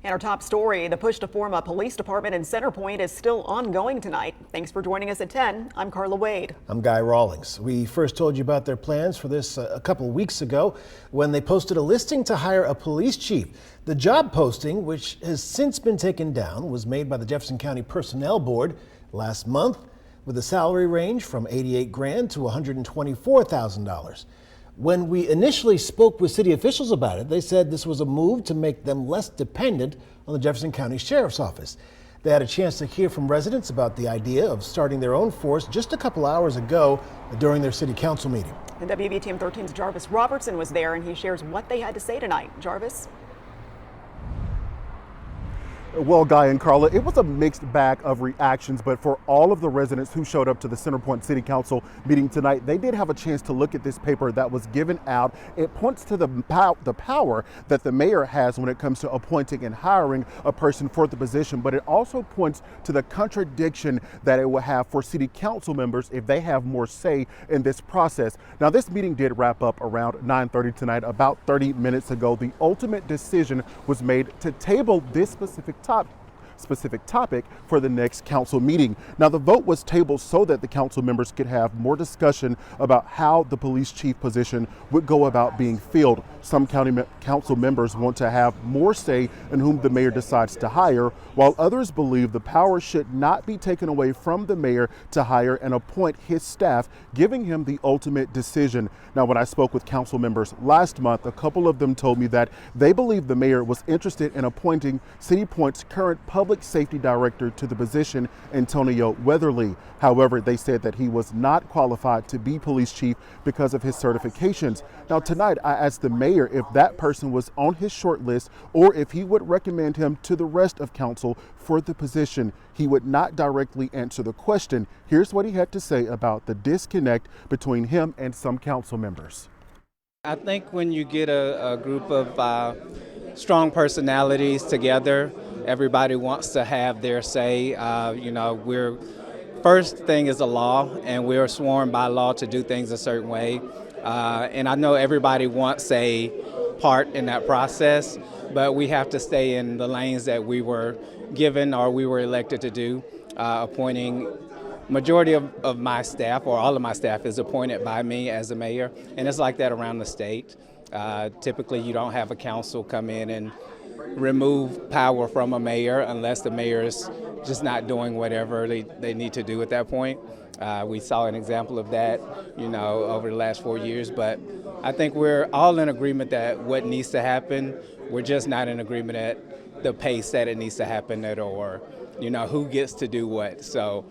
And our top story, the push to form a police department in Center Point is still ongoing tonight. Thanks for joining us at 10. I'm Carla Wade. I'm Guy Rawlings. We first told you about their plans for this a couple weeks ago when they posted a listing to hire a police chief. The job posting, which has since been taken down, was made by the Jefferson County Personnel Board last month with a salary range from $88,000 to $124,000. When we initially spoke with city officials about it, they said this was a move to make them less dependent on the Jefferson County Sheriff's Office. They had a chance to hear from residents about the idea of starting their own force just a couple hours ago during their city council meeting. And WVTM 13's Jarvis Robertson was there, and he shares what they had to say tonight. Jarvis? Well, Guy and Carla, it was a mixed bag of reactions, but for all of the residents who showed up to the Center Point City Council meeting tonight, they did have a chance to look at this paper that was given out. It points to the power that the mayor has when it comes to appointing and hiring a person for the position, but it also points to the contradiction that it will have for city council members if they have more say in this process. Now, this meeting did wrap up around 9:30 tonight. About 30 minutes ago, the ultimate decision was made to table this specific topic for the next council meeting. Now, the vote was tabled so that the council members could have more discussion about how the police chief position would go about being filled. Some council members want to have more say in whom the mayor decides to hire, while others believe the power should not be taken away from the mayor to hire and appoint his staff, giving him the ultimate decision. Now, when I spoke with council members last month, a couple of them told me that they believe the mayor was interested in appointing City Point's current public safety director to the position, Antonio Weatherly. However, they said that he was not qualified to be police chief because of his certifications. Now, tonight, I asked the mayor if that person was on his short list or if he would recommend him to the rest of council for the position. He would not directly answer the question. Here's what he had to say about the disconnect between him and some council members. I think when you get a group of strong personalities together, everybody wants to have their say. We're first thing is the law, and we're sworn by law to do things a certain way. And I know everybody wants a part in that process, but we have to stay in the lanes that we were given or we were elected to do. Appointing majority of my staff, or all of my staff, is appointed by me as the mayor, and it's like that around the state. Typically, you don't have a council come in and remove power from a mayor unless the mayor is just not doing whatever they need to do at that point. We saw an example of that, over the last 4 years, but I think we're all in agreement that what needs to happen. We're just not in agreement at the pace that it needs to happen at, or who gets to do what. So.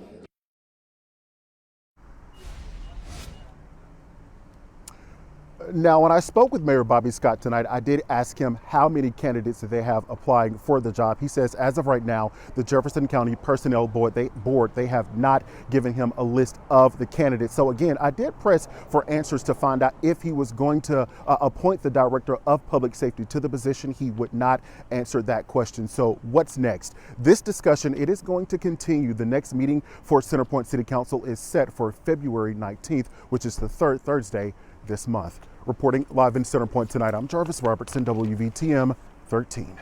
Now, when I spoke with Mayor Bobby Scott tonight, I did ask him how many candidates that they have applying for the job. He says, as of right now, the Jefferson County Personnel Board, they have not given him a list of the candidates. So again, I did press for answers to find out if he was going to appoint the director of public safety to the position. He would not answer that question. So what's next? This discussion, it is going to continue. The next meeting for Center Point City Council is set for February 19th, which is the third Thursday this month. Reporting live in Center Point tonight, I'm Jarvis Robertson, WVTM 13.